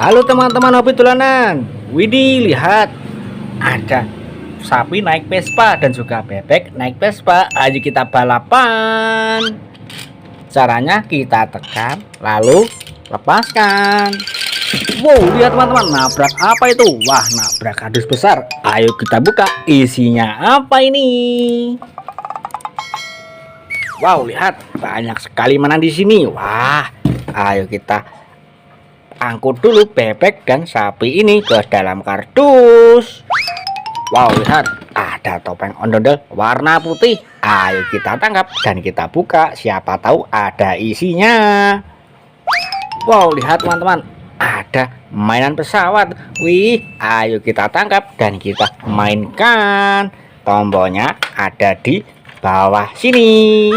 Halo teman-teman hobi tulanan. Widih, lihat, ada sapi naik Vespa dan juga bebek naik Vespa. Ayo kita balapan. Caranya kita tekan lalu lepaskan. Wow, lihat teman-teman, nabrak apa itu? Wah, nabrak kardus besar. Ayo kita buka, isinya apa ini? Wow, lihat, banyak sekali mainan di sini. Wah, ayo kita angkut dulu bebek dan sapi ini ke dalam kardus. Wow, lihat, ada topeng ondel-ondel warna putih. Ayo kita tangkap dan kita buka, siapa tahu ada isinya. Wow, lihat teman-teman, ada mainan pesawat. Wih, ayo kita tangkap dan kita mainkan. Tombolnya ada di bawah sini.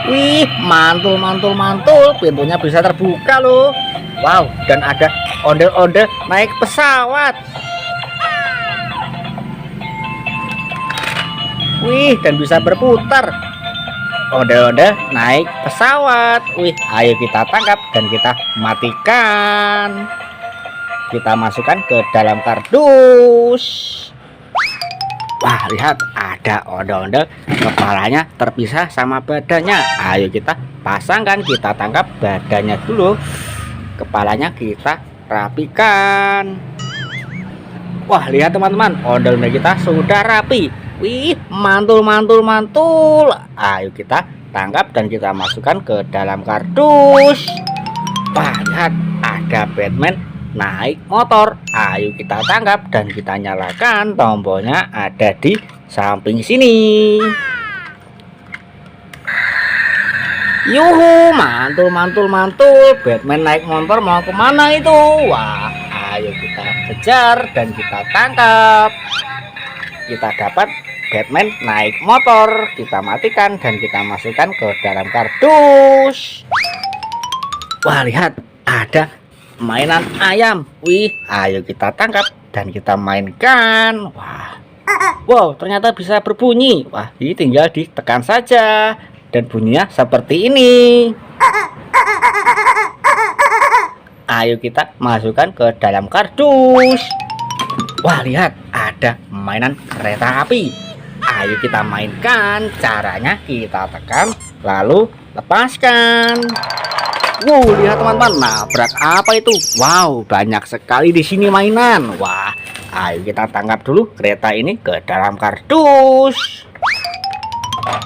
Wih, mantul, pintunya bisa terbuka loh. Wow, dan ada ondel-ondel naik pesawat. Wih, dan bisa berputar. Ondel-ondel naik pesawat. Wih, ayo kita tangkap dan kita matikan. Kita masukkan ke dalam kardus. Wah, lihat, ada ondel-ondel kepalanya terpisah sama badannya. Ayo kita pasangkan, kita tangkap badannya dulu, kepalanya kita rapikan. Wah, lihat teman-teman, ondel-ondel kita sudah rapi. Wih, mantul. Ayo kita tangkap dan kita masukkan ke dalam kardus. Wah, lihat, ada Batman naik motor. Ayo kita tangkap dan kita nyalakan, tombolnya ada di samping sini. Yuhu, mantul. Batman naik motor mau kemana itu? Wah, ayo kita kejar dan kita tangkap. Kita dapat Batman naik motor, kita matikan dan kita masukkan ke dalam kardus. Wah, lihat, ada mainan ayam. Wih, ayo kita tangkap dan kita mainkan. Wow, ternyata bisa berbunyi. Wah, ini tinggal ditekan saja dan bunyinya seperti ini. Ayo kita masukkan ke dalam kardus. Wah, lihat, ada mainan kereta api. Ayo kita mainkan. Caranya kita tekan lalu lepaskan. Wow, lihat teman-teman, nabrak apa itu? Wow, banyak sekali di sini mainan. Wah, ayo kita tangkap dulu kereta ini ke dalam kardus.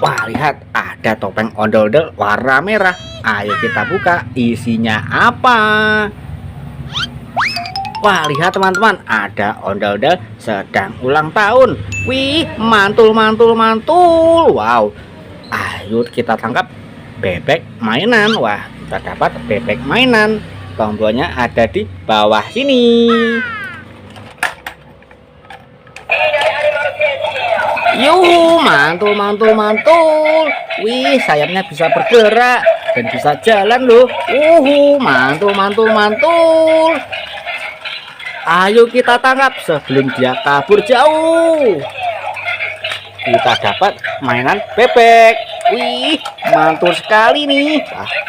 Wah, lihat, ada topeng ondel-ondel warna merah. Ayo kita buka, isinya apa? Wah, lihat teman-teman, ada ondel-ondel sedang ulang tahun. Wih, mantul. Wow, ayo kita tangkap bebek mainan. Wah, kita dapat bebek mainan, tombolnya ada di bawah sini. Yuhu, mantul. Wih, sayapnya bisa bergerak dan bisa jalan loh. Mantul. Ayo kita tangkap sebelum dia kabur jauh. Kita dapat mainan bebek. Wih, mantul sekali nih.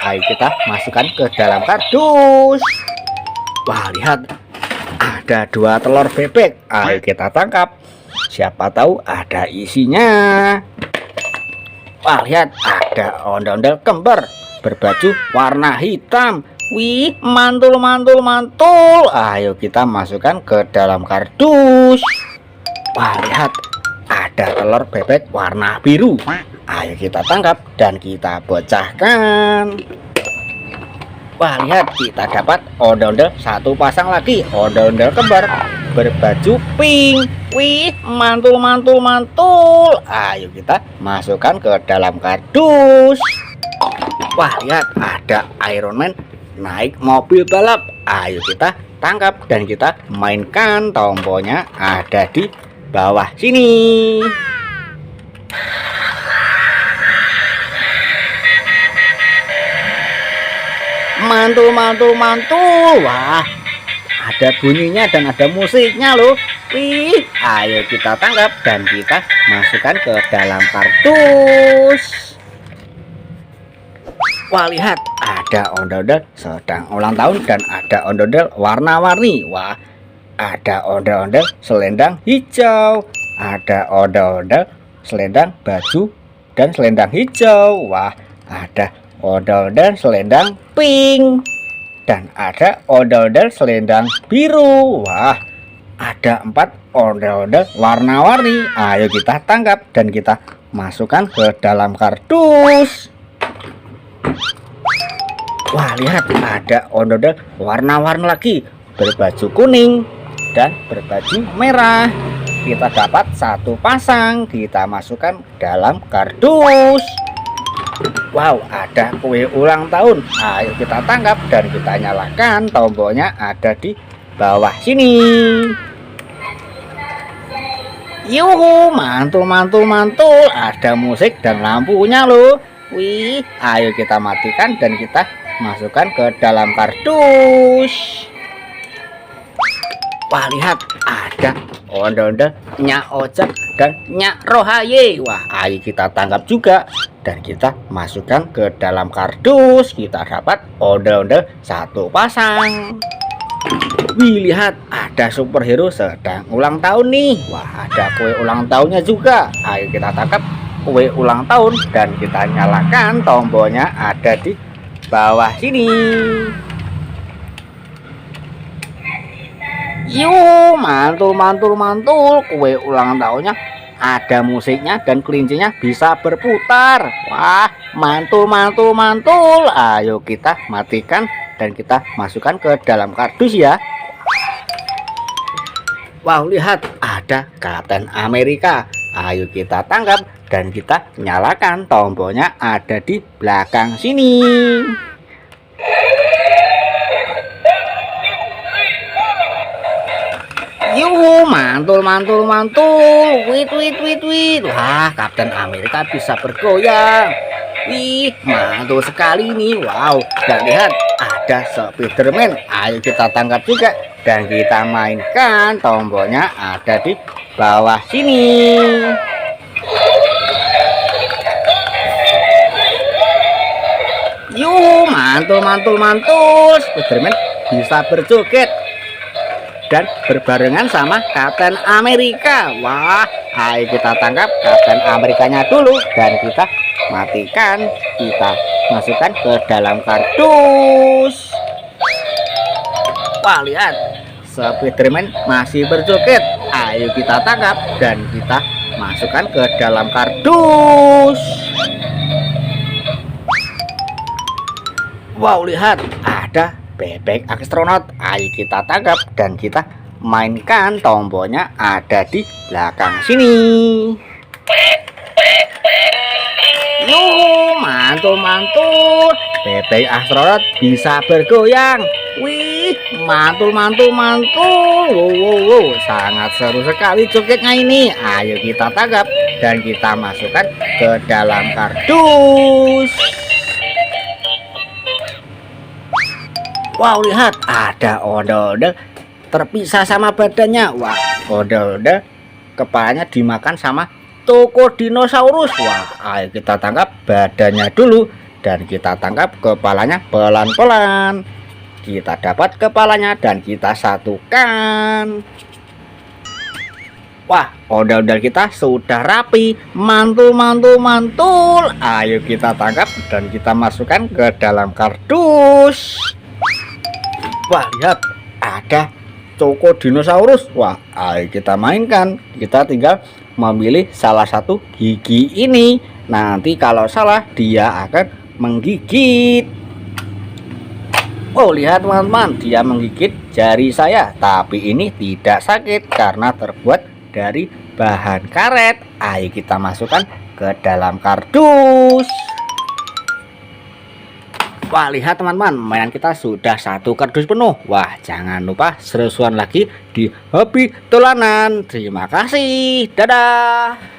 Ayo kita masukkan ke dalam kardus. Wah, lihat, ada 2 telur bebek. Ayo kita tangkap, siapa tahu ada isinya. Wah, lihat, ada ondel-ondel kembar berbaju warna hitam. Wih, mantul. Ayo kita masukkan ke dalam kardus. Wah, lihat, ada telur bebek warna biru. Ayo kita tangkap dan kita pecahkan. Wah, lihat, kita dapat ondel-ondel 1 pasang lagi, ondel-ondel kembar berbaju pink. Wih, mantul. Ayo kita masukkan ke dalam kardus. Wah, lihat, ada Iron Man naik mobil balap. Ayo kita tangkap dan kita mainkan, tombolnya ada di bawah sini. Mantul. Wah, ada bunyinya dan ada musiknya loh. Wih, ayo kita tangkap dan kita masukkan ke dalam kardus. Wah, lihat, ada ondel-ondel sedang ulang tahun dan ada ondel-ondel warna-warni. Wah, ada ondel-ondel selendang hijau, ada ondel-ondel selendang baju dan selendang hijau. Wah, ada ondel-ondel selendang pink dan ada ondel-ondel selendang biru. Wah, ada 4 ondel-ondel warna-warni. Ayo kita tangkap dan kita masukkan ke dalam kardus. Wah, lihat, ada ondel-ondel warna-warni lagi, berbaju kuning dan berbaju merah. Kita dapat 1 pasang, kita masukkan dalam kardus. Wow, ada kue ulang tahun. Ayo kita tangkap dan kita nyalakan. Tombolnya ada di bawah sini. Yuhu, mantul, mantul, mantul. Ada musik dan lampunya loh. Wih, ayo kita matikan dan kita masukkan ke dalam kardus. Wah, lihat, ada ondel-ondel Nyak Ojek dan Nyak Rohaye. Wah, ayo kita tangkap juga dan kita masukkan ke dalam kardus. Kita dapat ondel-ondel 1 pasang. Wih, lihat, ada superhero sedang ulang tahun nih. Wah, ada kue ulang tahunnya juga. Ayo kita tangkap kue ulang tahun dan kita nyalakan. Tombolnya ada di bawah sini. Yuh, mantul, mantul, mantul. Kue ulang tahunnya ada musiknya dan kelincinya bisa berputar. Wah, mantul, mantul, mantul. Ayo kita matikan dan kita masukkan ke dalam kardus ya. Wow, lihat, ada Kapten Amerika. Ayo kita tangkap dan kita nyalakan. Tombolnya ada di belakang sini. Yuhu, mantul, mantul, mantul. Wit, wit, wit, wit. Wah, Kapten Amerika bisa bergoyang. Wih, mantul sekali nih. Wow, dan lihat, ada Spiderman. Ayo kita tangkap juga dan kita mainkan. Tombolnya ada di bawah sini. Yuh, mantul, mantul, mantul. Spiderman bisa berjoget dan berbarengan sama Kapten Amerika. Wah, ayo kita tangkap Kapten Amerikanya dulu dan kita matikan. Kita masukkan ke dalam kardus. Wah, lihat, Spiderman masih berjoget. Ayo kita tangkap dan kita masukkan ke dalam kardus. Wow, lihat, ada bebek astronot. Ayo kita tangkap dan kita mainkan. Tombolnya ada di belakang sini. Yuhu, mantul, mantul. Bebek astronot bisa bergoyang. Wih, mantul, mantul, mantul. Wow, wow, wow. Sangat seru sekali jogetnya ini. Ayo kita tangkap dan kita masukkan ke dalam kardus. Wow, lihat, ada ondel-ondel terpisah sama badannya. Wah, ondel-ondel kepalanya dimakan sama toko dinosaurus. Wah, ayo kita tangkap badannya dulu dan kita tangkap kepalanya pelan-pelan. Kita dapat kepalanya dan kita satukan. Wah, ondel-ondel kita sudah rapi. Mantul, mantul, mantul. Ayo kita tangkap dan kita masukkan ke dalam kardus. Wah, lihat, ada toko dinosaurus. Wah, ayo kita mainkan. Kita tinggal memilih salah satu gigi ini. Nanti kalau salah dia akan menggigit. Oh, lihat teman-teman, dia menggigit jari saya. Tapi ini tidak sakit karena terbuat dari bahan karet. Ayo kita masukkan ke dalam kardus. Wah, lihat teman-teman, mainan kita sudah 1 kardus penuh. Wah, jangan lupa seru-seruan lagi di Hobi Dolanan. Terima kasih, dadah.